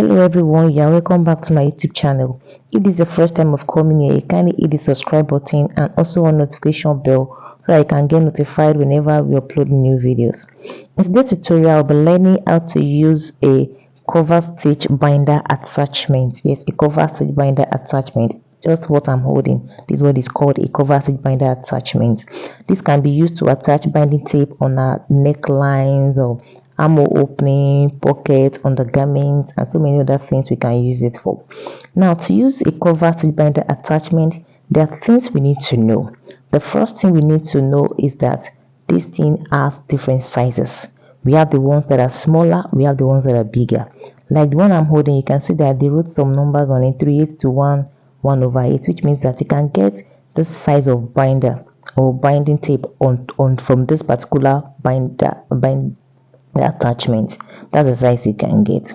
Hello everyone, you are welcome back to my YouTube channel. If this is the first time of coming here, kindly hit the subscribe button and also on notification bell so I can get notified whenever we upload new videos. In today's tutorial, I'll be learning how to use a cover stitch binder attachment. Yes, a cover stitch binder attachment. Just what I'm holding. This is what is called a cover stitch binder attachment. This can be used to attach binding tape on our necklines or armhole opening, pockets, undergarments, and so many other things we can use it for. Now, to use a cover stitch binder attachment, there are things we need to know. The first thing we need to know is that this thing has different sizes. We have the ones that are smaller, we have the ones that are bigger. Like the one I'm holding, you can see that they wrote some numbers on it, 3/8 to 1/8, which means that you can get this size of binder or binding tape on from this particular binder attachment. That's the size you can get.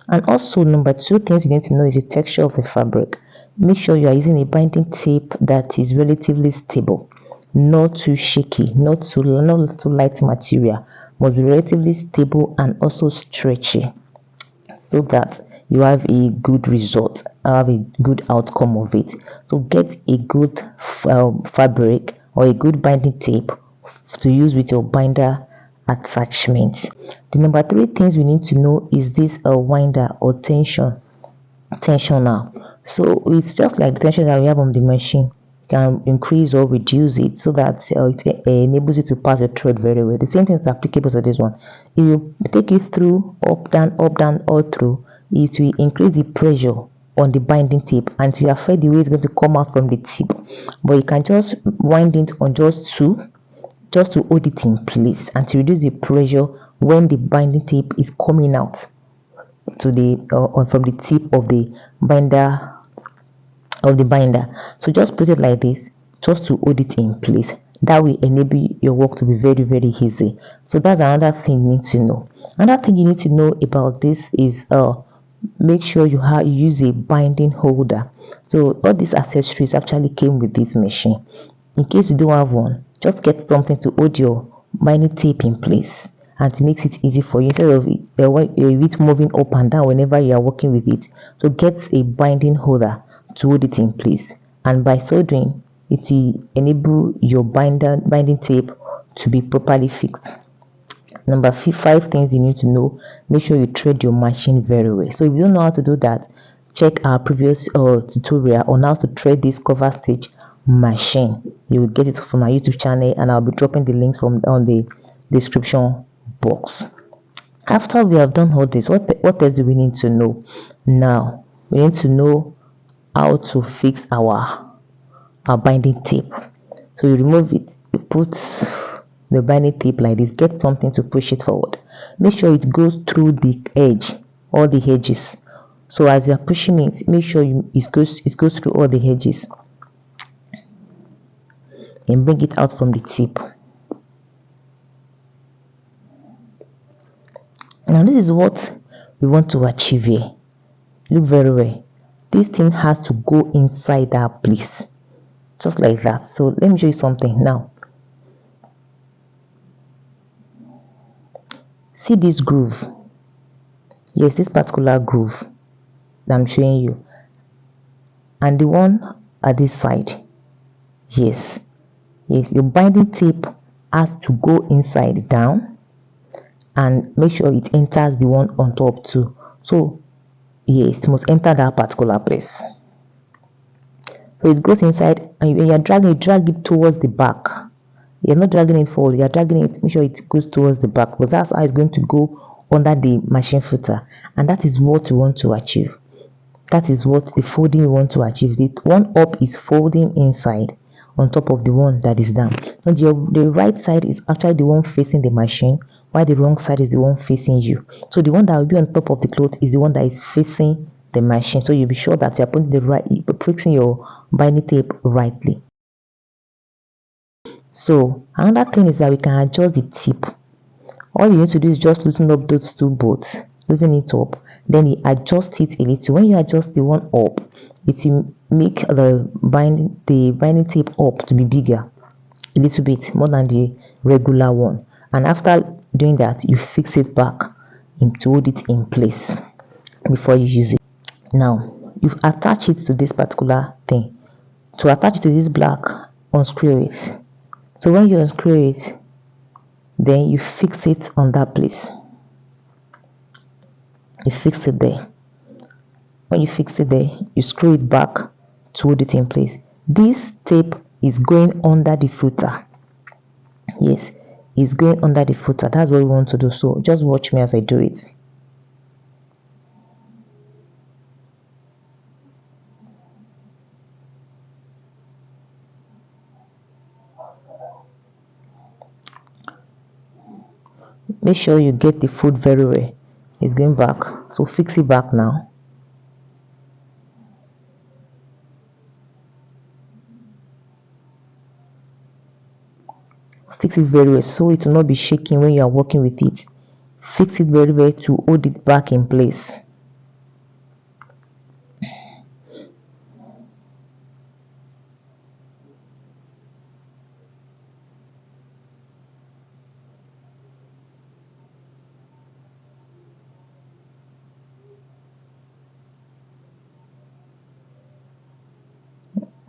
And also, number two things you need to know is the texture of the fabric. Make sure you are using a binding tape that is relatively stable, not too shaky, not too light material, must be relatively stable and also stretchy, so that you have a good result, have a good outcome of it. So get a good fabric or a good binding tape to use with your binder attachment. The number three things we need to know is this winder or tensioner. So it's just like the tension that we have on the machine. You can increase or reduce it so that it enables you to pass the thread very well. The same thing is applicable to this one. If you take it through up down all through, it will increase the pressure on the binding tape and it will affect the way it's going to come out from the tip. But you can just wind it on just to hold it in place and to reduce the pressure when the binding tape is coming out to the from the tip of the binder So just put it like this, just to hold it in place. That will enable your work to be very, very easy. So that's another thing you need to know. Another thing you need to know about this is make sure you use a binding holder. So all these accessories actually came with this machine. In case you don't have one, just get something to hold your binding tape in place, and it makes it easy for you instead of it moving up and down whenever you are working with it. So get a binding holder to hold it in place, and by so doing, it will enable your binding tape to be properly fixed. Number five things you need to know: make sure you thread your machine very well. So if you don't know how to do that, check our previous tutorial on how to thread this cover stitch machine. You will get it from my YouTube channel, and I'll be dropping the links on the description box. After we have done all this, what else do we need to know? Now we need to know how to fix our binding tape. So you remove it, you put the binding tape like this, get something to push it forward. Make sure it goes through the edge, all the edges. So as you're pushing it, make sure it goes through all the edges and bring it out from the tip. Now this is what we want to achieve here. Look very well. This thing has to go inside that place, just like that. So let me show you something now. See this groove? Yes, this particular groove that I'm showing you, and the one at this side. Yes, your binding tape has to go inside down, and make sure it enters the one on top too. So yes, it must enter that particular place. So it goes inside, and when you're dragging, drag it towards the back. You're not dragging it forward, you're dragging it, make sure it goes towards the back, because that's how it's going to go under the machine footer, and that is what we want to achieve. That is what the folding we want to achieve. The one up is folding inside on top of the one that is down. And the right side is actually the one facing the machine, while the wrong side is the one facing you. So the one that will be on top of the cloth is the one that is facing the machine. So you'll be sure that you're fixing your binding tape rightly. So another thing is that we can adjust the tip. All you need to do is just loosen up those two bolts, loosen it up, then you adjust it a little. When you adjust the one up, it will make the binding tape up to be bigger a little bit more than the regular one, and after doing that, you fix it back to hold it in place. before you use it. Now you've attached it to this particular thing. To attach it to this black, unscrew it. So when you unscrew it, then you fix it on that place. You fix it there. When you fix it there, you screw it back to hold it in place. This tape is going under the footer. Yes, it's going under the footer. That's what we want to do. So just watch me as I do it. Make sure you get the foot very well. It's going back, so fix it back now. Fix it very well so it will not be shaking when you are working with it. Fix it very well to hold it back in place.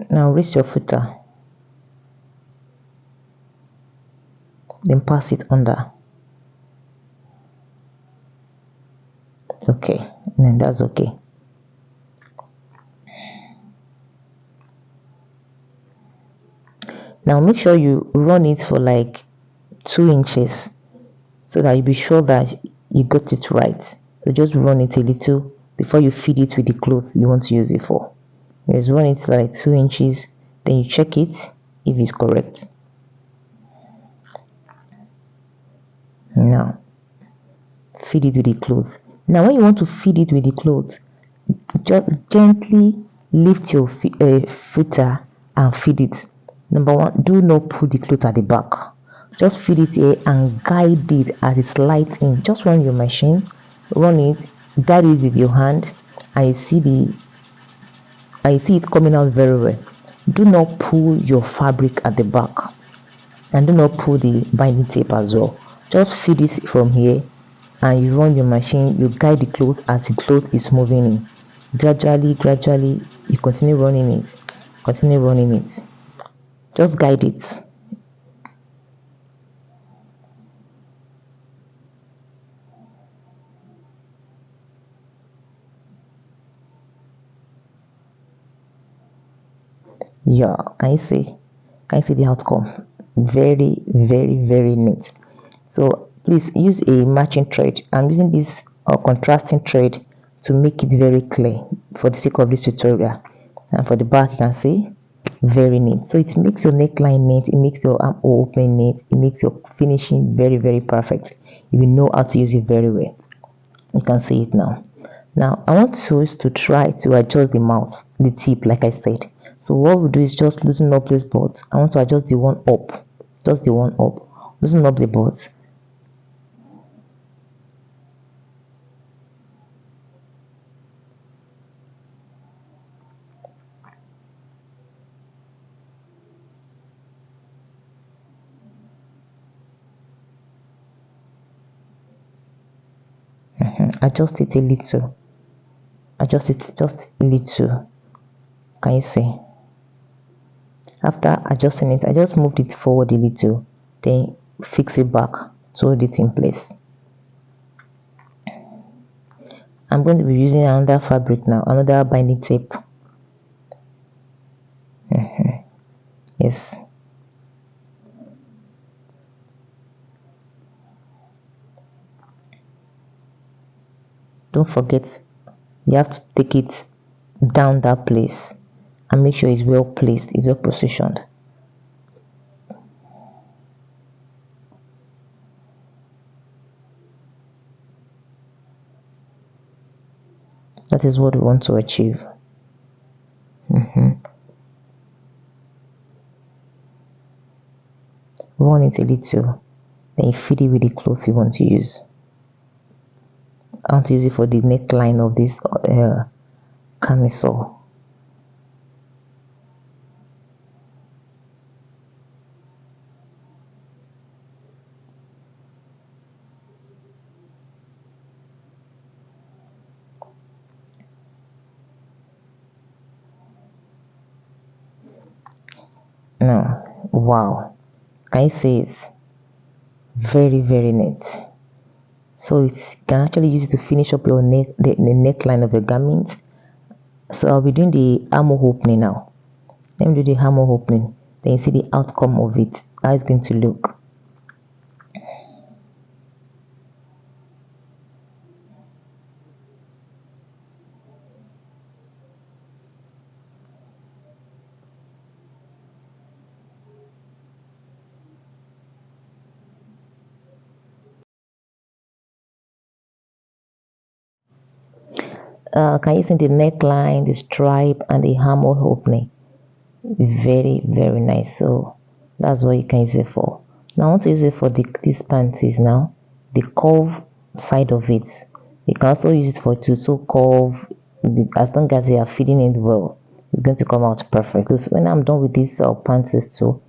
Now raise your footer, then pass it under. Okay, and that's okay. Now make sure you run it for like 2 inches so that you be sure that you got it right. So just run it a little before you feed it with the cloth you want to use it for. Just run it like 2 inches, then you check it if it's correct. Now feed it with the cloth. Now when you want to feed it with the cloth, just gently lift your footer and feed it. Number one, do not put the cloth at the back. Just feed it here and guide it as it slides in. Just run your machine, run it, guide it with your hand, and you see it coming out very well. Do not pull your fabric at the back, and do not pull the binding tape as well. Just feed it from here, and you run your machine. You guide the cloth as the cloth is moving in. Gradually, you continue running it. Just guide it. Yeah, can you see the outcome? Very neat. So please use a matching thread. I'm using this contrasting thread to make it very clear for the sake of this tutorial. And for the back, you can see very neat. So it makes your neckline neat, it makes your armhole opening neat, it makes your finishing very perfect if you know how to use it very well. You can see it now. Now I want to try to adjust the mouth, the tip, like I said. So what we'll do is just loosen up this bolt. I want to adjust the one up, just the one up. Loosen up the bolt. Adjust it a little. Adjust it just a little. Can you see? After adjusting it, I just moved it forward a little, then fix it back to hold it in place. I'm going to be using another fabric now, another binding tape. Yes. Don't forget, you have to take it down that place and make sure it's well placed, it's well positioned. That is what we want to achieve. Run it a little, then you feed it with the cloth you want to use. I want to use it for the neckline of this camisole. Wow, can you see it? Very, very neat. So it can actually use it to finish up your neck, the neckline of your garment. So I'll be doing the armhole opening now. Let me do the armhole opening, then you see the outcome of it, how it's going to look. Can you see the neckline, the stripe, and the armhole opening? It's very, very nice. So that's what you can use it for. Now I want to use it for these panties now, the curve side of it. You can also use it for to curve. As long as you are fitting it well, it's going to come out perfect. So when I'm done with these panties too,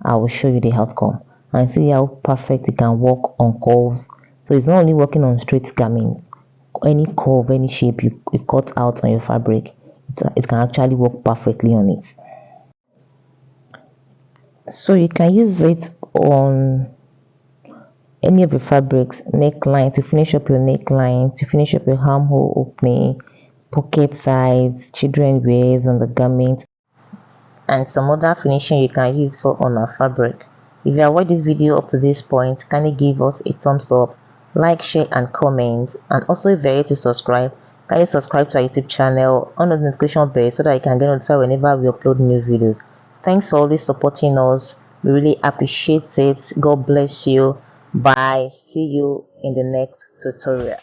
I will show you the outcome and see how perfect it can work on curves. So it's not only working on straight garments, any curve, any shape you cut out on your fabric, it can actually work perfectly on it. So you can use it on any of your fabrics, neckline to finish up your neckline, to finish up your armhole opening, pocket sides, children wears on the garment, and some other finishing you can use for on our fabric. If you have watched this video up to this point, kindly give us a thumbs up, like, share, and comment. And also, if you're yet to subscribe, kindly subscribe to our YouTube channel, on the notification bell so that you can get notified whenever we upload new videos. Thanks for always supporting us. We really appreciate it. God bless you. Bye. See you in the next tutorial.